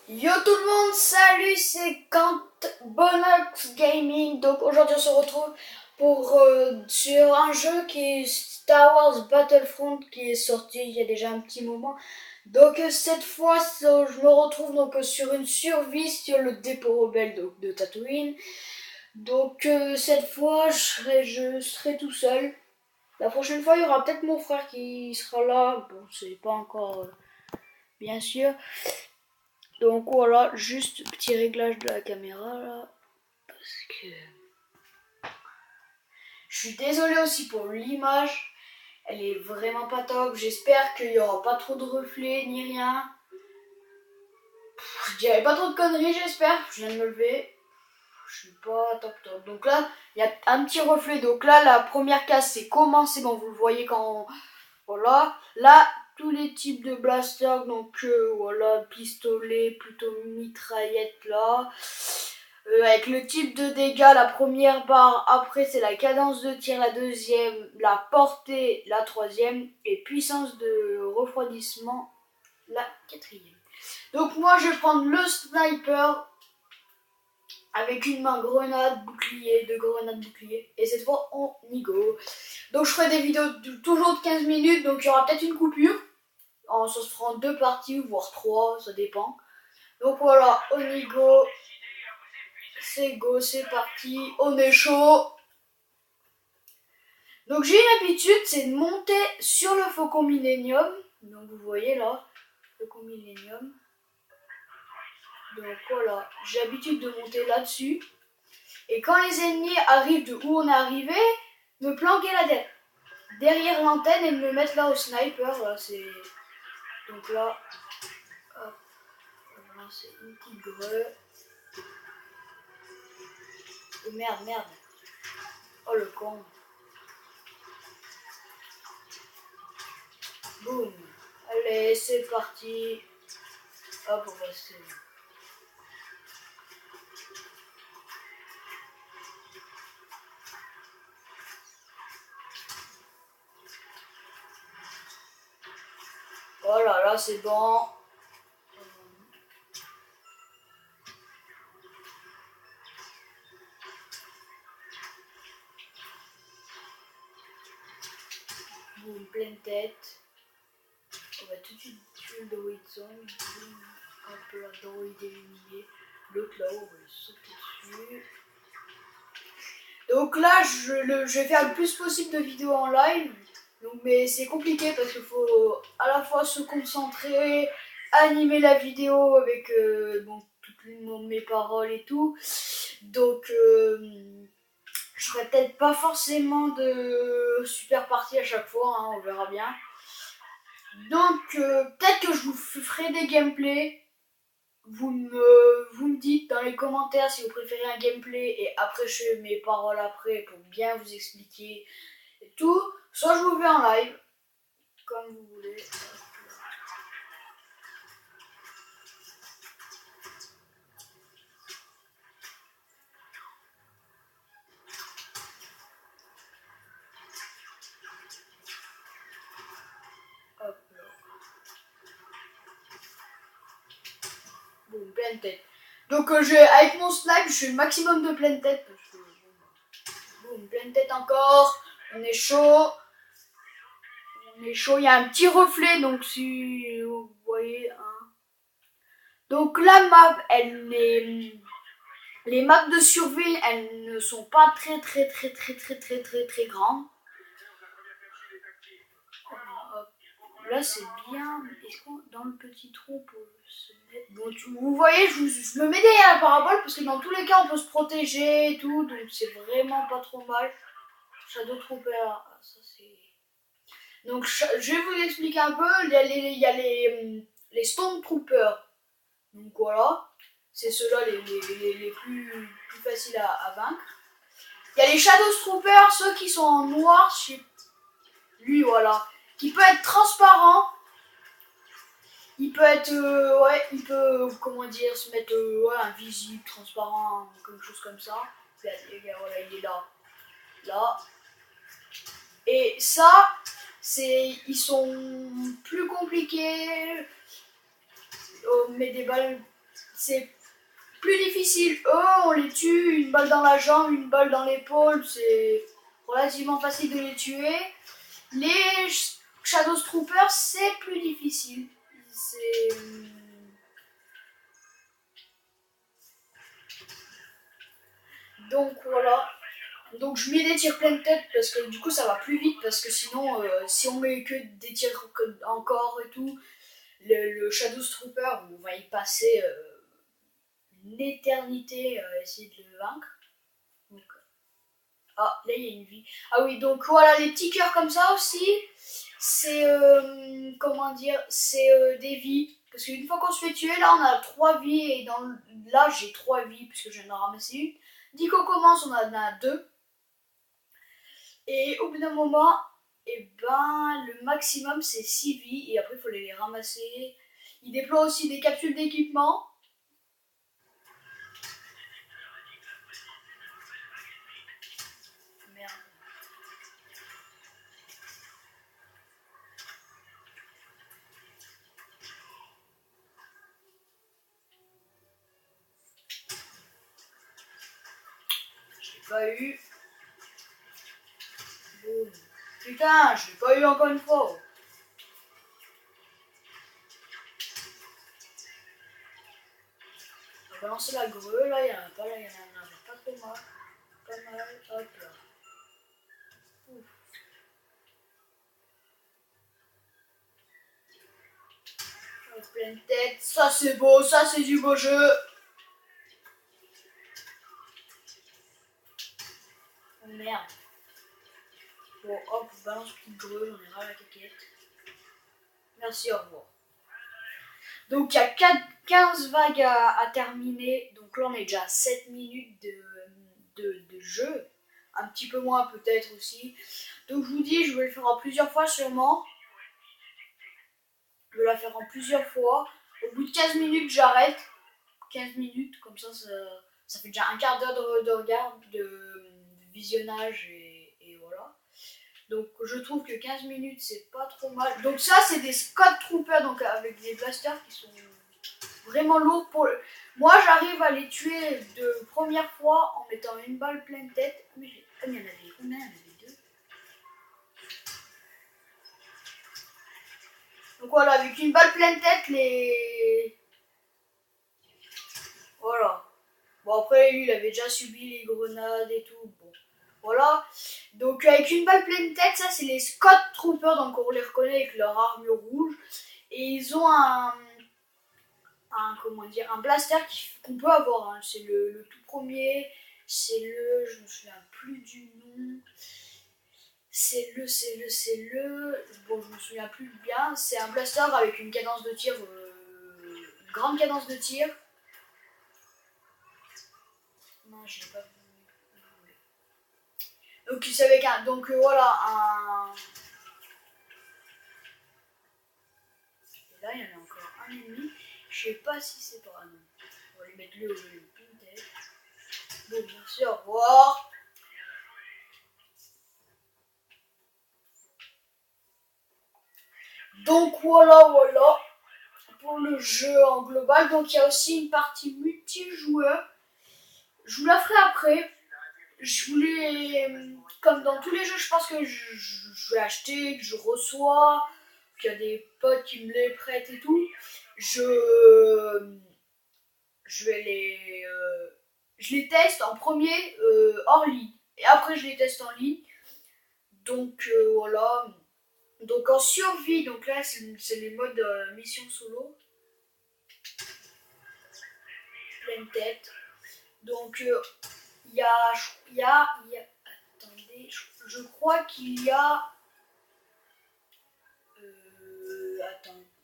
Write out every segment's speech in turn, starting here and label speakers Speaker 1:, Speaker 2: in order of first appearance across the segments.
Speaker 1: Yo tout le monde, salut, c'est Kant Bonox Gaming. Donc aujourd'hui on se retrouve pour sur un jeu qui est Star Wars Battlefront qui est sorti il y a déjà un petit moment. Donc cette fois je me retrouve donc sur une survie sur le dépôt rebelle de Tatooine. Donc cette fois je serai tout seul. La prochaine fois il y aura peut-être mon frère qui sera là. Bon, c'est pas encore bien sûr. Donc voilà, juste petit réglage de la caméra là, parce que je suis désolée aussi pour l'image, elle est vraiment pas top. J'espère qu'il y aura pas trop de reflets ni rien. Je dirais pas trop de conneries, j'espère. Je viens de me lever, je suis pas top top. Donc là, il y a un petit reflet. Donc là, la première case c'est commencé. Bon, vous le voyez quand voilà. Là, tous les types de blasters, donc voilà, pistolet, plutôt mitraillette là. Avec le type de dégâts, la première barre, après c'est la cadence de tir, la deuxième, la portée, la troisième, et puissance de refroidissement, la quatrième. Donc moi je vais prendre le sniper avec une main grenade, bouclier, deux grenades, bouclier, et cette fois on y go. Donc je ferai des vidéos toujours de 15 minutes, donc il y aura peut-être une coupure. Ça se fera en deux parties, voire trois, ça dépend. Donc voilà, on y go. C'est go, c'est parti, on est chaud. Donc j'ai une habitude, c'est de monter sur le Faucon Millenium. Donc vous voyez là, Faucon Millenium. Donc voilà, j'ai l'habitude de monter là-dessus. Et quand les ennemis arrivent de où on est arrivé, me planquer la tête derrière l'antenne et me mettre là au sniper. Là, c'est... Donc là, hop, voilà, c'est une petite greu. Oh merde, merde. Oh le con. Boum. Allez, c'est parti. Hop, on va se... Voilà, là c'est bon. Boum, pleine tête. On va tout de suite tuer le droïde zone. Hop là, droïde éliminé. L'autre là-haut, on va le sauter dessus. Donc là, je vais faire le plus possible de vidéos en live. Donc, mais c'est compliqué parce qu'il faut à la fois se concentrer, animer la vidéo avec bon, toutes mes paroles et tout. Donc je ferai peut-être pas forcément de super partie à chaque fois, hein, on verra bien. Donc peut-être que je vous ferai des gameplays. Vous me dites dans les commentaires si vous préférez un gameplay et après je fais mes paroles après pour bien vous expliquer et tout. Soit je vous fais en live, comme vous voulez. Hop là. Bon, pleine tête. Donc avec mon snipe, je fais le maximum de pleine tête. Bon, pleine tête encore. On est chaud. On est chaud. Il y a un petit reflet, donc si vous voyez. Hein. Donc la map, les maps de survie, elles ne sont pas très grandes. Là c'est bien. Est-ce qu'on dans le petit trou on peut se mettre. Bon, vous voyez, je me mets derrière la parabole parce que dans tous les cas on peut se protéger et tout, donc c'est vraiment pas trop mal. Shadow Trooper, ça c'est. Donc je vais vous expliquer un peu. Il y a les Stormtroopers. Donc voilà, c'est ceux-là les plus faciles à vaincre. Il y a les Shadow Troopers, ceux qui sont en noir, lui voilà, qui peut être transparent. Il peut être, ouais, il peut, comment dire, se mettre, ouais, invisible, transparent, quelque chose comme ça. Voilà, il est là, là. Et ça, ils sont plus compliqués. On met des balles c'est plus difficile. Eux, on les tue, une balle dans la jambe, une balle dans l'épaule, c'est relativement facile de les tuer. Les Shadow Troopers, c'est plus difficile. C'est... Donc voilà. Donc je mets des tirs pleine tête parce que du coup ça va plus vite, parce que sinon si on met que des tirs encore et tout, le Shadow Trooper, on va y passer une éternité à essayer de le vaincre. Donc, ah, là il y a une vie. Ah oui, donc voilà, les petits cœurs comme ça aussi, c'est comment dire, c'est des vies. Parce qu'une fois qu'on se fait tuer, là on a 3 vies, et là j'ai 3 vies puisque je viens d'en ramasser une. Dès qu'on commence, on en a 2. Et au bout d'un moment, et ben, le maximum c'est 6 vies, et après il faut les ramasser. Il déploie aussi des capsules d'équipement. Merde. Je l'ai pas eu. Boum. Putain, je l'ai pas eu encore une fois. On va balancer la grue, là, il y en a pas, là, il y en a pas trop mal. Pas mal, hop là. Ouf. Pleine tête, ça c'est beau, ça c'est du beau jeu. Oh merde. Bon, hop, on balance petite grue, on ira à la caquette. Merci, au revoir. Donc il y a 15 vagues à terminer. Donc là on est déjà à 7 minutes de jeu. Un petit peu moins peut-être aussi. Donc je vous dis, je vais le faire en plusieurs fois sûrement. Je vais la faire en plusieurs fois. Au bout de 15 minutes j'arrête. 15 minutes, comme ça fait déjà un quart d'heure de regard, de visionnage et voilà. Donc je trouve que 15 minutes c'est pas trop mal. Donc ça c'est des Scott Troopers, donc avec des blasters qui sont vraiment lourds pour le... Moi j'arrive à les tuer de première fois en mettant une balle pleine tête. Mais il y en avait combien? Il y en avait 2. Donc voilà, avec une balle pleine tête, les... Voilà. Bon après lui il avait déjà subi les grenades et tout. Bon. Voilà. Donc avec une balle pleine tête, ça c'est les Scott Troopers, donc on les reconnaît avec leur armure rouge. Et ils ont comment dire, un blaster qu'on peut avoir, hein. C'est le tout premier, je me souviens plus du nom, bon je me souviens plus bien, c'est un blaster avec une cadence de tir, une grande cadence de tir. Non, je l'ai pas vu. Donc c'est avec voilà, et là il y en a encore un ennemi. Je sais pas si c'est pas... Ah non. On va lui mettre le pleine tête. Bon, bien sûr, au revoir. Donc voilà pour le jeu en global. Donc il y a aussi une partie multijoueur. Je vous la ferai après. Je voulais, comme dans tous les jeux, je pense que je vais acheter, que je reçois, qu'il y a des potes qui me les prêtent et tout. Je vais je les teste en premier hors ligne. Et après je les teste en ligne. Donc voilà. Donc en survie, donc là c'est les modes mission solo. Pleine tête. Donc il y a, attendez, je crois qu'il y a,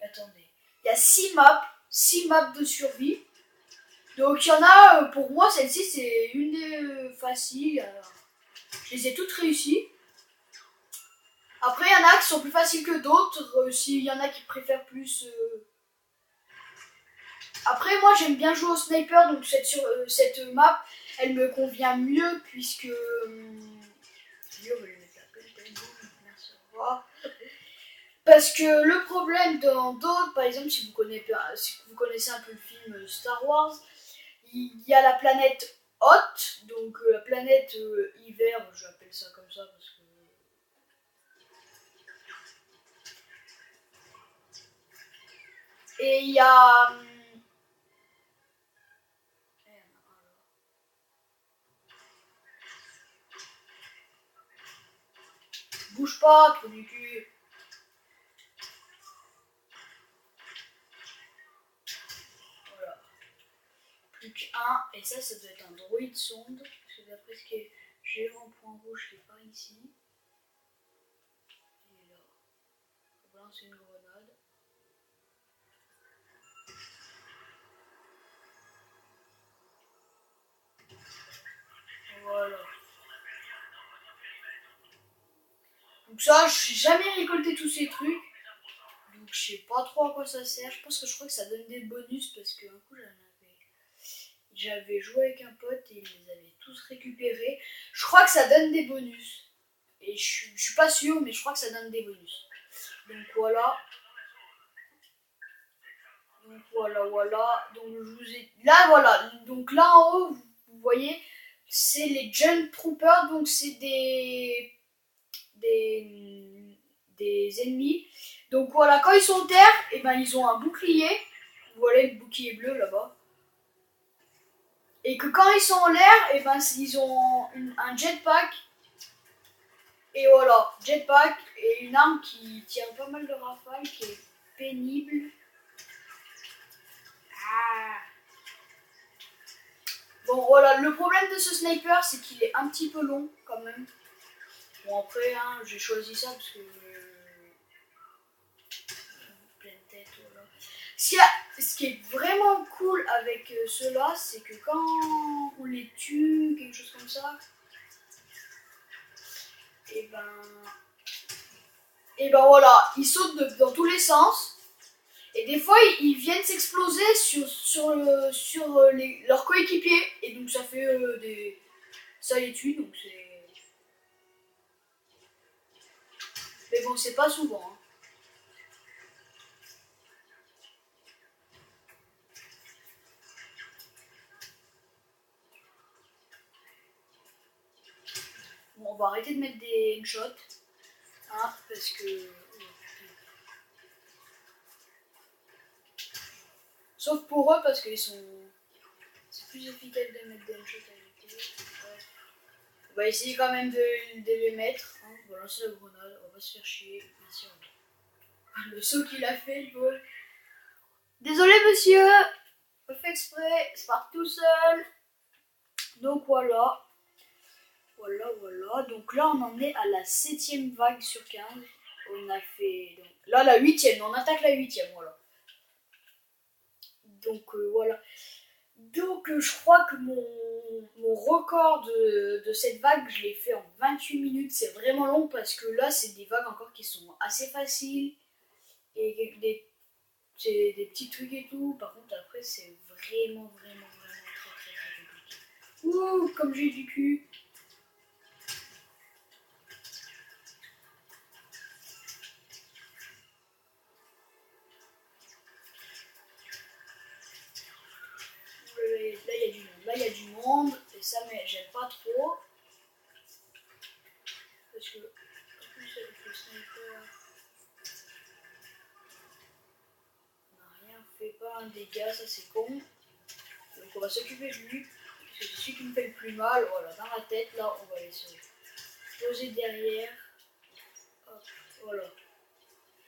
Speaker 1: attendez, il y a 6 maps de survie. Donc il y en a, pour moi celle-ci c'est une des faciles, je les ai toutes réussies. Après il y en a qui sont plus faciles que d'autres, s'il y en a qui préfèrent plus... Après moi j'aime bien jouer au sniper, donc cette map elle me convient mieux puisque... Parce que le problème dans d'autres, par exemple, si vous connaissez un peu le film Star Wars, il y a la planète Hoth, donc la planète hiver, j'appelle ça comme ça parce que. Et il y a. Bouge pas, trou du cul. Voilà. Plus qu'un, et ça doit être un droïde sonde, parce que d'après ce que j'ai en point rouge qui est par ici. Il est là. On va lancer une grenade. Voilà. Donc ça, je n'ai jamais récolté tous ces trucs. Donc je sais pas trop à quoi ça sert. Je crois que ça donne des bonus parce que un coup j'avais joué avec un pote et il les avait tous récupérés. Je crois que ça donne des bonus. Et je suis pas sûr, mais je crois que ça donne des bonus. Donc voilà. Donc voilà. Donc je vous ai. Là voilà. Donc là en haut, vous voyez, c'est les Jump Troopers. Donc c'est des ennemis. Donc voilà, quand ils sont en terre, et ben ils ont un bouclier. Vous voyez le bouclier bleu là-bas. Et que quand ils sont en l'air, et ben ils ont un jetpack. Et voilà, jetpack et une arme qui tient pas mal de rafales, qui est pénible. Ah. Bon voilà, le problème de ce sniper, c'est qu'il est un petit peu long quand même. Bon après, hein, j'ai choisi ça parce que pleine tête, voilà. Ce qui est vraiment cool avec ceux-là, c'est que quand on les tue, quelque chose comme ça, et ben voilà, ils sautent dans tous les sens. Et des fois, ils viennent s'exploser sur leurs coéquipiers. Et donc ça fait des. Ça les tue, donc c'est. Mais bon, c'est pas souvent. Hein. Bon, on va arrêter de mettre des headshots. Hein, parce que. Sauf pour eux, parce qu'ils sont. C'est plus efficace de mettre des headshots avec eux. Ouais. On va essayer quand même de les mettre. Hein. On va lancer la grenade, on va se faire chier. Ici, le saut qu'il a fait, le vol. Désolé, monsieur! Pas fait exprès, c'est part tout seul. Donc voilà. Voilà. Donc là, on en est à la 7ème vague sur 15. On a fait. Donc, là, la 8ème. On attaque la 8ème, voilà. Donc voilà. Donc je crois que mon record de cette vague, je l'ai fait en 28 minutes. C'est vraiment long parce que là, c'est des vagues encore qui sont assez faciles. Et des petits trucs et tout. Par contre, après, c'est vraiment très compliqué. Ouh, comme j'ai du cul. Là, il y a du monde. Et ça, mais j'aime pas trop. Parce que, en plus, avec le sniper, on n'a rien fait, pas un dégât, ça c'est con. Donc, on va s'occuper de lui. Parce que c'est celui qui me fait le plus mal. Voilà, dans la tête, là, on va aller se poser derrière. Hop, voilà.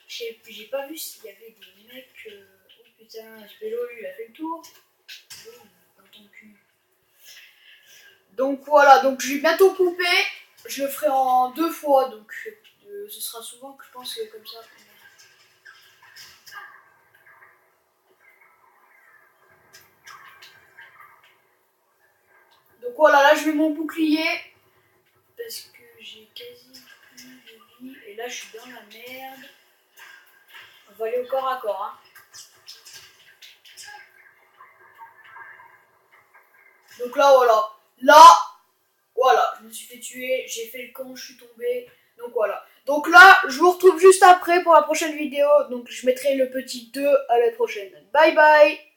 Speaker 1: J'ai pas vu s'il y avait des mecs. Oh putain, ce vélo, lui, il a fait le tour. Dans ton cul. Donc voilà, donc je vais bientôt couper. Je le ferai en 2 fois, donc ce sera souvent que je pense comme ça. Donc voilà, là je mets mon bouclier parce que j'ai quasi plus de vie et là je suis dans la merde. On va aller au corps à corps. Hein. Donc là voilà, je me suis fait tuer, j'ai fait le con, je suis tombé. Donc voilà. Donc là, je vous retrouve juste après pour la prochaine vidéo. Donc je mettrai le petit 2 à la prochaine. Bye bye.